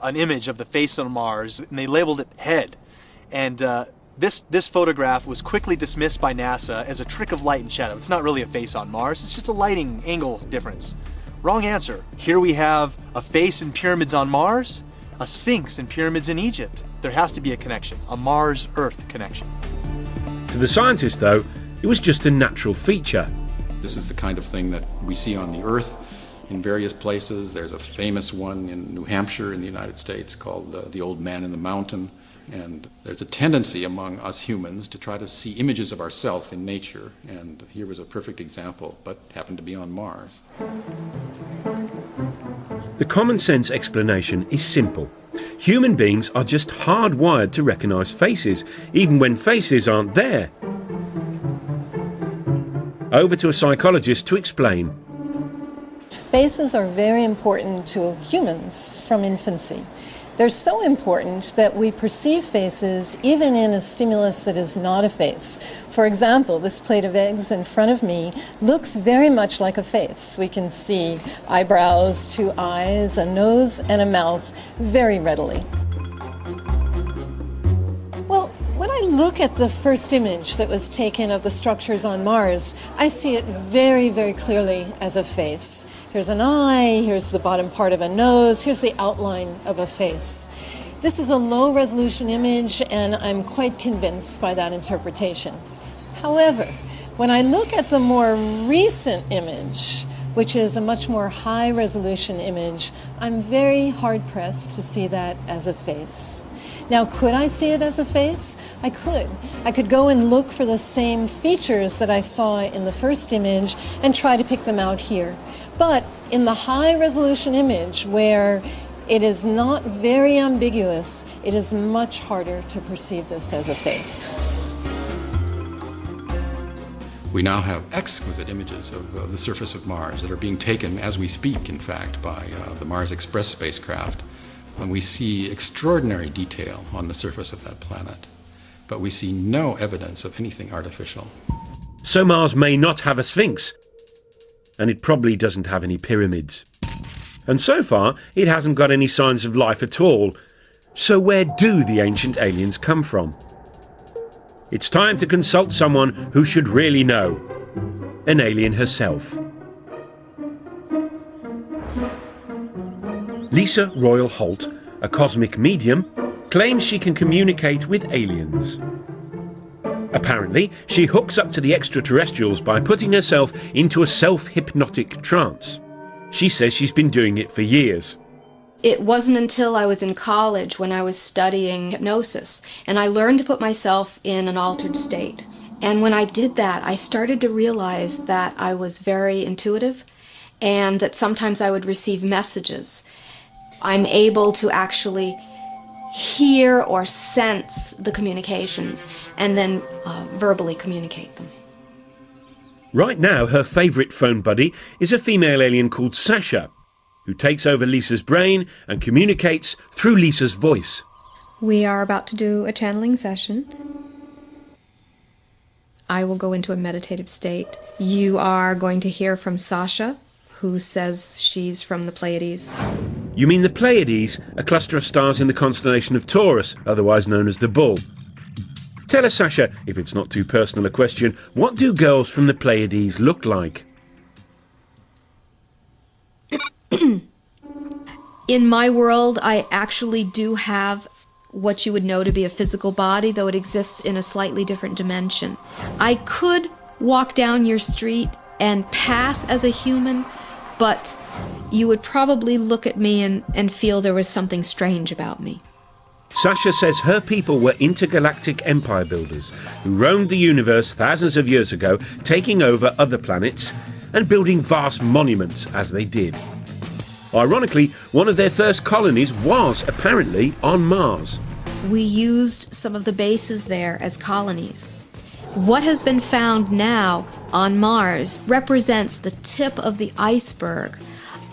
an image of the face on Mars, and they labeled it head. And this photograph was quickly dismissed by NASA as a trick of light and shadow. It's not really a face on Mars, it's just a lighting angle difference. Wrong answer. Here we have a face in pyramids on Mars, a sphinx in pyramids in Egypt. There has to be a connection, a Mars-Earth connection. To the scientists, though, it was just a natural feature. This is the kind of thing that we see on the Earth in various places. There's a famous one in New Hampshire in the United States called the Old Man in the Mountain. And there's a tendency among us humans to try to see images of ourselves in nature. And here was a perfect example, but happened to be on Mars. The common sense explanation is simple. Human beings are just hardwired to recognise faces, even when faces aren't there. Over to a psychologist to explain. Faces are very important to humans from infancy. They're so important that we perceive faces even in a stimulus that is not a face. For example, this plate of eggs in front of me looks very much like a face. We can see eyebrows, two eyes, a nose, and a mouth very readily. Well, when I look at the first image that was taken of the structures on Mars, I see it very, very clearly as a face. Here's an eye, here's the bottom part of a nose, here's the outline of a face. This is a low-resolution image, and I'm quite convinced by that interpretation. However, when I look at the more recent image, which is a much more high-resolution image, I'm very hard-pressed to see that as a face. Now, could I see it as a face? I could. I could go and look for the same features that I saw in the first image and try to pick them out here. But in the high-resolution image, where it is not very ambiguous, it is much harder to perceive this as a face. We now have exquisite images of the surface of Mars that are being taken as we speak, in fact, by the Mars Express spacecraft. And we see extraordinary detail on the surface of that planet, but we see no evidence of anything artificial. So Mars may not have a sphinx, and it probably doesn't have any pyramids. And so far, it hasn't got any signs of life at all. So where do the ancient aliens come from? It's time to consult someone who should really know. An alien herself. Lisa Royal Holt, a cosmic medium, claims she can communicate with aliens. Apparently, she hooks up to the extraterrestrials by putting herself into a self-hypnotic trance. She says she's been doing it for years. It wasn't until I was in college when I was studying hypnosis, and I learned to put myself in an altered state. And when I did that, I started to realize that I was very intuitive and that sometimes I would receive messages. I'm able to actually hear or sense the communications and then verbally communicate them. Right now, her favourite phone buddy is a female alien called Sasha, who takes over Lisa's brain and communicates through Lisa's voice. We are about to do a channeling session. I will go into a meditative state. You are going to hear from Sasha, who says she's from the Pleiades. You mean the Pleiades, a cluster of stars in the constellation of Taurus, otherwise known as the Bull. Tell us, Sasha, if it's not too personal a question, what do girls from the Pleiades look like? In my world, I actually do have what you would know to be a physical body, though it exists in a slightly different dimension. I could walk down your street and pass as a human, but you would probably look at me and feel there was something strange about me. Sasha says her people were intergalactic empire builders who roamed the universe thousands of years ago, taking over other planets and building vast monuments as they did. Ironically, one of their first colonies was apparently on Mars. We used some of the bases there as colonies. What has been found now on Mars represents the tip of the iceberg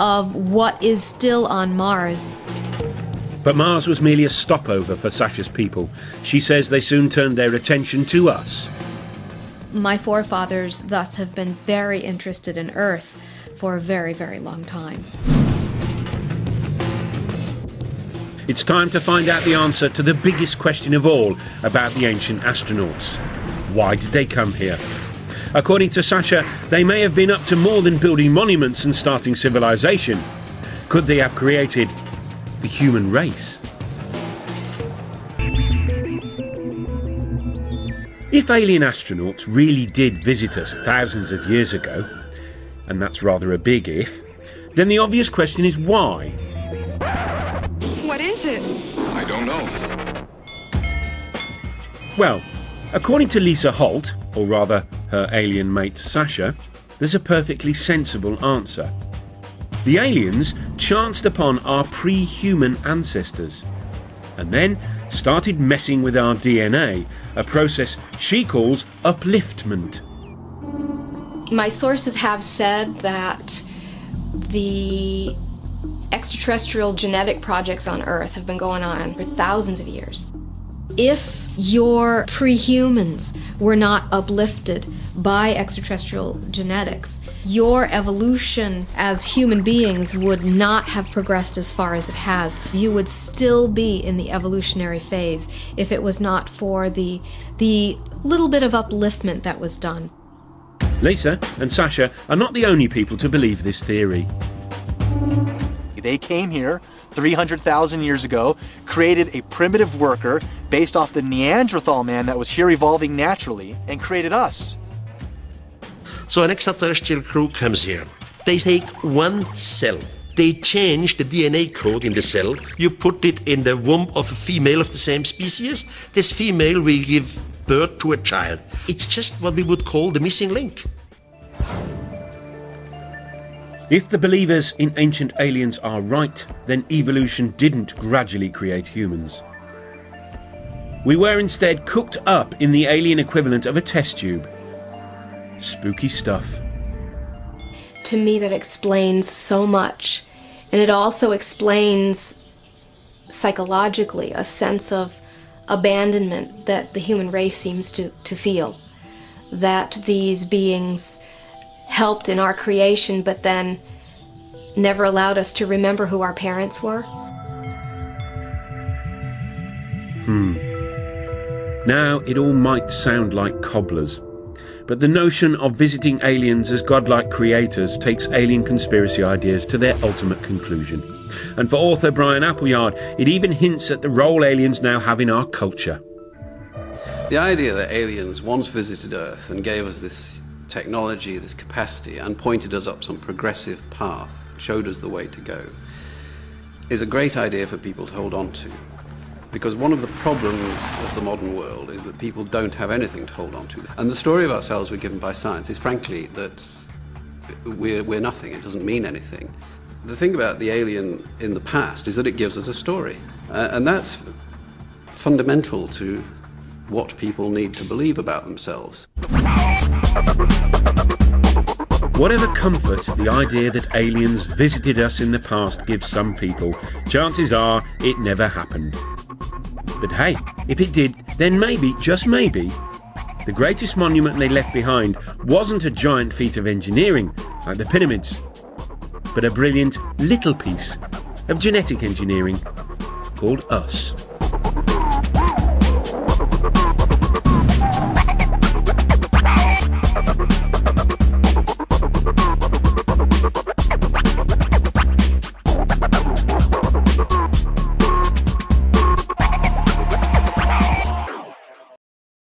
of what is still on Mars. But Mars was merely a stopover for Sasha's people. She says they soon turned their attention to us. My forefathers thus have been very interested in Earth for a very, very long time. It's time to find out the answer to the biggest question of all about the ancient astronauts. Why did they come here? According to Sasha, they may have been up to more than building monuments and starting civilization. Could they have created the human race? If alien astronauts really did visit us thousands of years ago, and that's rather a big if, then the obvious question is why? What is it? I don't know. Well, according to Lisa Holt, or rather her alien mate Sasha, there's a perfectly sensible answer. The aliens chanced upon our pre-human ancestors and then started messing with our DNA, a process she calls upliftment. My sources have said that the extraterrestrial genetic projects on Earth have been going on for thousands of years. If your pre-humans were not uplifted by extraterrestrial genetics, your evolution as human beings would not have progressed as far as it has. You would still be in the evolutionary phase if it was not for the little bit of upliftment that was done. Lisa and Sasha are not the only people to believe this theory. They came here 300,000 years ago, created a primitive worker based off the Neanderthal man that was here evolving naturally, and created us. So an extraterrestrial crew comes here. They take one cell. They change the DNA code in the cell. You put it in the womb of a female of the same species. This female will give birth to a child. It's just what we would call the missing link. If the believers in ancient aliens are right, then evolution didn't gradually create humans. We were instead cooked up in the alien equivalent of a test tube. Spooky stuff. To me, that explains so much. And it also explains psychologically a sense of abandonment that the human race seems to feel. That these beings helped in our creation, but then never allowed us to remember who our parents were. Now, it all might sound like cobblers, but the notion of visiting aliens as godlike creators takes alien conspiracy ideas to their ultimate conclusion. And for author Brian Appleyard, it even hints at the role aliens now have in our culture. The idea that aliens once visited Earth and gave us this technology, this capacity, and pointed us up some progressive path, showed us the way to go, is a great idea for people to hold on to. Because one of the problems of the modern world is that people don't have anything to hold on to. And the story of ourselves we're given by science is frankly that we're nothing, it doesn't mean anything. The thing about the alien in the past is that it gives us a story. And that's fundamental to what people need to believe about themselves. Whatever comfort the idea that aliens visited us in the past gives some people, chances are it never happened. But hey, if it did, then maybe, just maybe, the greatest monument they left behind wasn't a giant feat of engineering like the pyramids, but a brilliant little piece of genetic engineering called us.